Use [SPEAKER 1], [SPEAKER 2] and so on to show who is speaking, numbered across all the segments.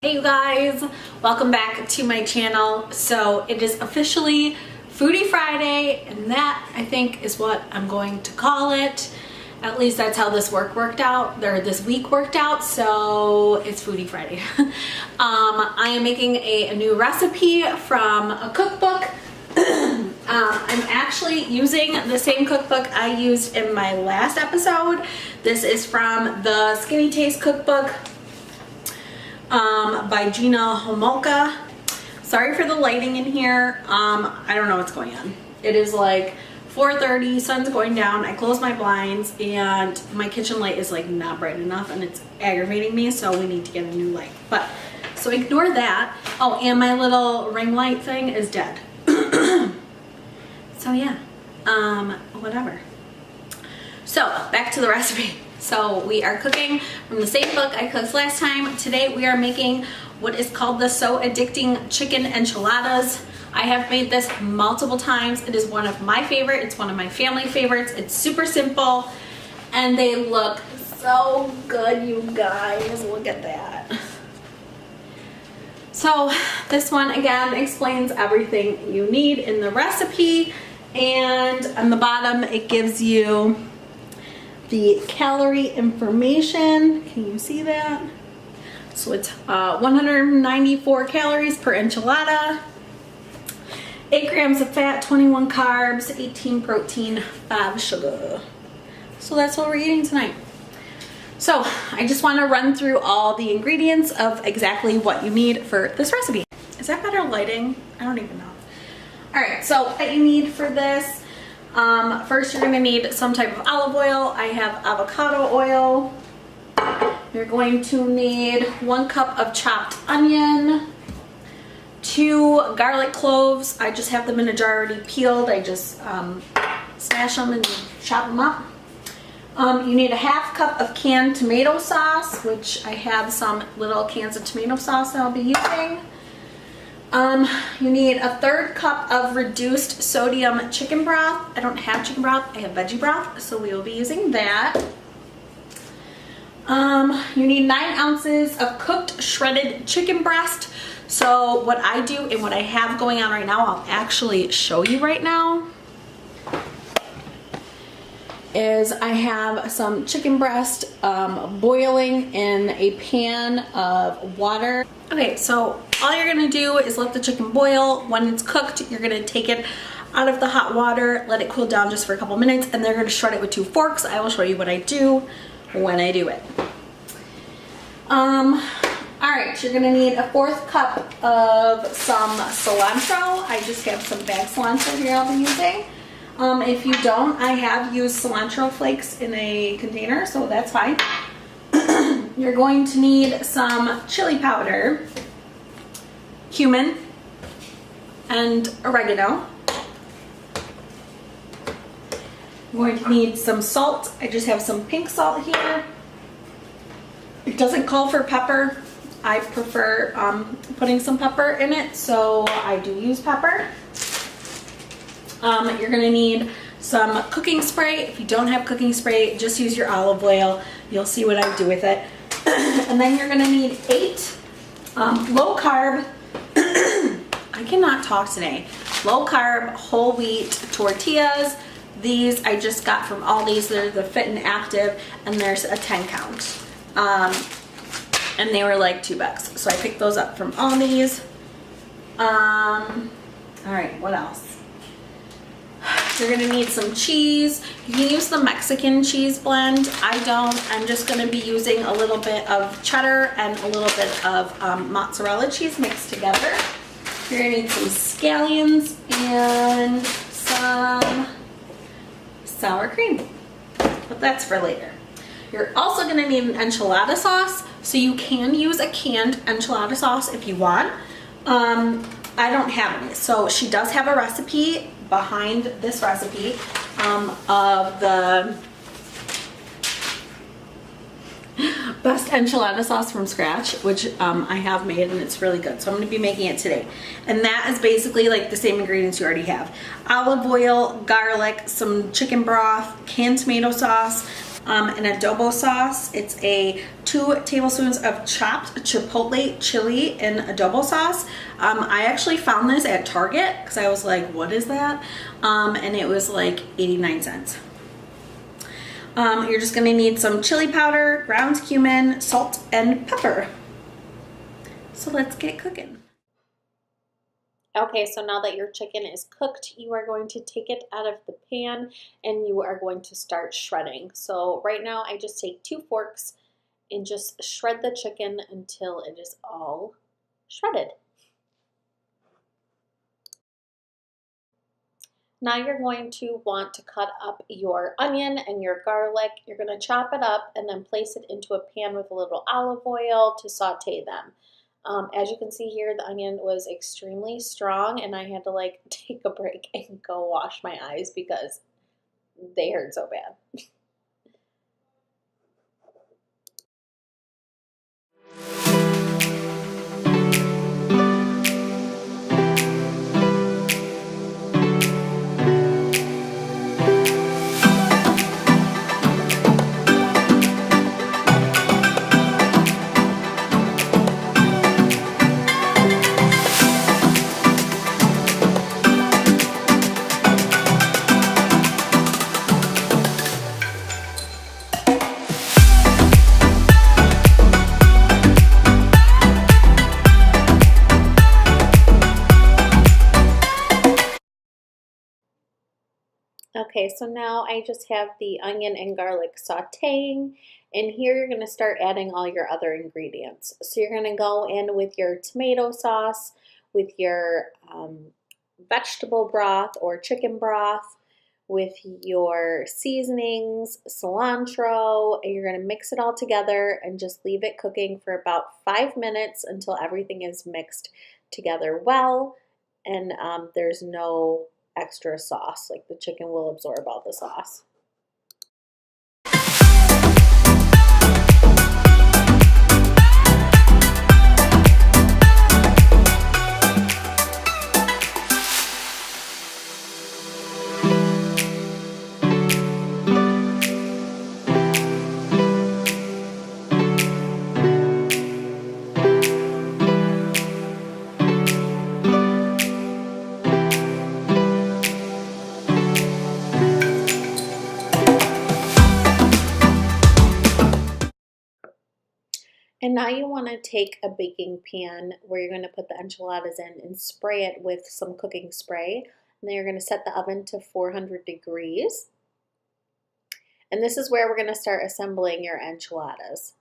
[SPEAKER 1] Hey you guys, welcome back to my channel. So it is officially Foodie Friday, and that I think is what I'm going to call it. At least that's how this week worked out, so it's Foodie Friday. I am making a new recipe from a cookbook. I'm actually using the same cookbook I used in my last episode. This is from the Skinnytaste cookbook by GINA HOMOLKA. Sorry for the lighting in here. I don't know what's going on. It is like 4:30, sun's going down. I closed my blinds and my kitchen light is like not bright enough and it's aggravating me, so we need to get a new light. But so ignore that. Oh, and my little ring light thing is dead. So yeah, whatever. So back to the recipe. So we are cooking from the same book I cooked last time. Today we are making what is called the So Addicting Chicken Enchiladas. I have made this multiple times. It is one of my favorites. It's one of my family favorites. It's super simple and they look so good, you guys. Look at that. So this one again explains everything you need in the recipe, and on the bottom it gives you the calorie information. Can you see that? So it's 194 calories per enchilada, 8 grams of fat, 21 carbs, 18 protein, 5 sugar. So that's what we're eating tonight. So I just want to run through all the ingredients of exactly what you need for this recipe. Is that better lighting? I don't even know. Alright, so what you need for this, first you're going to need some type of olive oil. I have avocado oil. You're going to need 1 cup of chopped onion, 2 garlic cloves. I just have them in a jar already peeled. I just smash them and chop them up. You need a 1/2 cup of canned tomato sauce, which I have some little cans of tomato sauce that I'll be using. You need a 1/3 cup of reduced sodium chicken broth. I don't have chicken broth, I have veggie broth, so we will be using that. You need 9 ounces of cooked shredded chicken breast. So what I do and what I have going on right now, I'll actually show you right now, is I have some chicken breast boiling in a pan of water. Okay, so all you're gonna do is let the chicken boil. When it's cooked, you're gonna take it out of the hot water, let it cool down just for a couple minutes, and they're gonna shred it with 2 forks. I will show you what I do when I do it. Alright, you're gonna need a 1/4 cup of some cilantro. I just have some bagged cilantro here I'll be using. If you don't, I have used cilantro flakes in a container, so that's fine. You're going to need some chili powder, cumin, and oregano. You're going to need some salt. I just have some pink salt here. It doesn't call for pepper. I prefer putting some pepper in it, so I do use pepper. You're gonna need some cooking spray. If you don't have cooking spray, just use your olive oil. You'll see what I do with it. And then you're gonna need 8 low carb, I cannot talk today, low carb whole wheat tortillas. These I just got from Aldi's. They're the Fit and Active, and there's a 10 count. And they were like $2. So I picked those up from Aldi's. Alright, what else? You're gonna need some cheese. You can use the Mexican cheese blend. I don't. I'm just gonna be using a little bit of cheddar and a little bit of mozzarella cheese mixed together. You're gonna need some scallions and some sour cream, but that's for later. You're also gonna need an enchilada sauce, so you can use a canned enchilada sauce if you want. I don't have any, so she does have a recipe behind this recipe of the best enchilada sauce from scratch, which I have made, and it's really good. So I'm going to be making it today. And that is basically like the same ingredients you already have. Olive oil, garlic, some chicken broth, canned tomato sauce, an adobo sauce. It's 2 tablespoons of chopped chipotle chili in adobo sauce. I actually found this at Target because I was like, what is that? And it was like 89 cents. You're just gonna need some chili powder, ground cumin, salt, and pepper. So let's get cooking. Okay, so now that your chicken is cooked, you are going to take it out of the pan and you are going to start shredding. So right now I just take 2 forks and just shred the chicken until it is all shredded. Now you're going to want to cut up your onion and your garlic. You're going to chop it up and then place it into a pan with a little olive oil to saute them. As you can see here, the onion was extremely strong and I had to like take a break and go wash my eyes because they hurt so bad. Okay, so now I just have the onion and garlic sauteing, and here you're going to start adding all your other ingredients. So you're going to go in with your tomato sauce, with your vegetable broth or chicken broth, with your seasonings, cilantro, and you're going to mix it all together and just leave it cooking for about 5 minutes until everything is mixed together well and there's no extra sauce, like the chicken will absorb all the sauce. And now you want to take a baking pan where you're going to put the enchiladas in and spray it with some cooking spray. And then you're going to set the oven to 400 degrees. And this is where we're going to start assembling your enchiladas.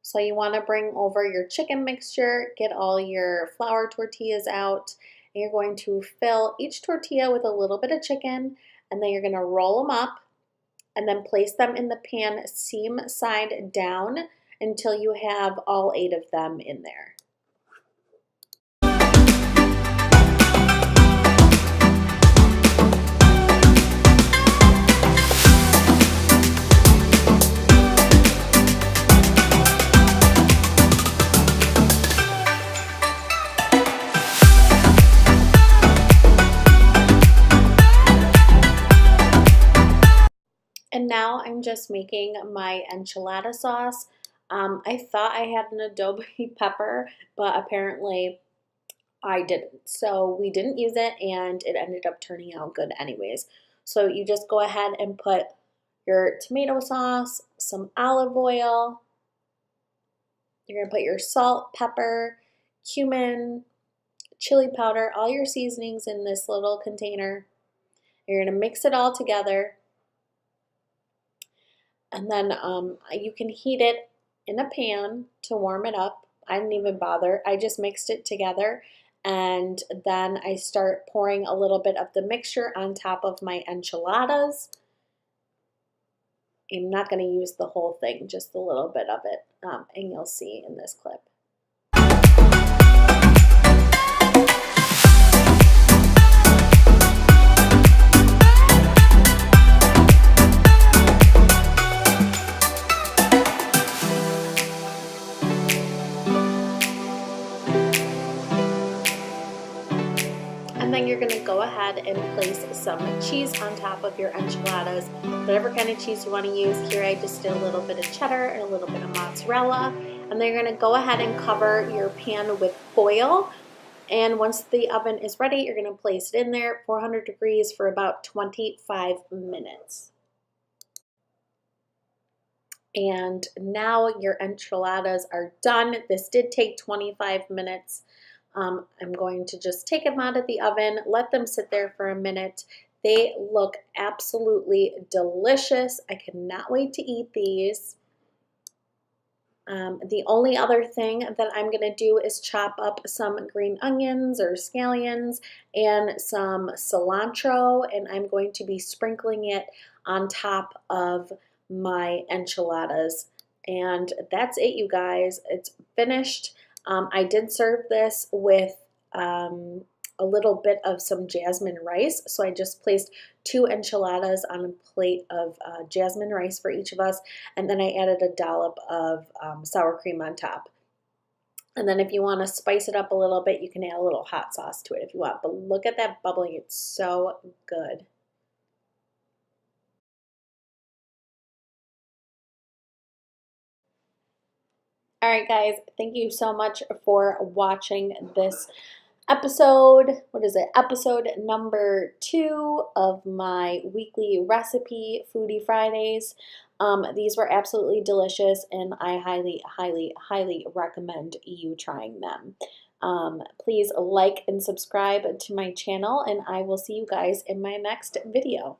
[SPEAKER 1] So you want to bring over your chicken mixture, get all your flour tortillas out, and you're going to fill each tortilla with a little bit of chicken, and then you're going to roll them up and then place them in the pan seam side down until you have all 8 of them in there. And now I'm just making my enchilada sauce. I thought I had an adobe pepper, but apparently I didn't. So we didn't use it and it ended up turning out good anyways. So you just go ahead and put your tomato sauce, some olive oil. You're gonna put your salt, pepper, cumin, chili powder, all your seasonings in this little container. You're gonna mix it all together. And then you can heat it in a pan to warm it up. I didn't even bother. I just mixed it together and then I start pouring a little bit of the mixture on top of my enchiladas. I'm not going to use the whole thing, just a little bit of it, and you'll see in this clip. And then you're going to
[SPEAKER 2] go ahead and place some cheese on top of your enchiladas, whatever kind of cheese you want to use. Here I just did a little bit of cheddar and a little bit of mozzarella. And then you're going to go ahead and cover your pan with foil. And once the oven is ready, you're going to place it in there at 400 degrees for about 25 minutes. And now your enchiladas are done. This did take 25 minutes. I'm going to just take them out of the oven, let them sit there for a minute. They look absolutely delicious. I cannot wait to eat these. The only other thing that I'm going to do is chop up some green onions or scallions and some cilantro, and I'm going to be sprinkling it on top of my enchiladas. And that's it, you guys. It's finished. I did serve this with a little bit of some jasmine rice. So I just placed 2 enchiladas on a plate of jasmine rice for each of us. And then I added a dollop of sour cream on top. And then if you want to spice it up a little bit, you can add a little hot sauce to it if you want. But look at that bubbling. It's so good. All right, guys, thank you so much for watching this episode. What is it? Episode number 2 of my weekly recipe, Foodie Fridays. These were absolutely delicious, and I highly, highly, highly recommend you trying them. Please like and subscribe to my channel, and I will see you guys in my next video.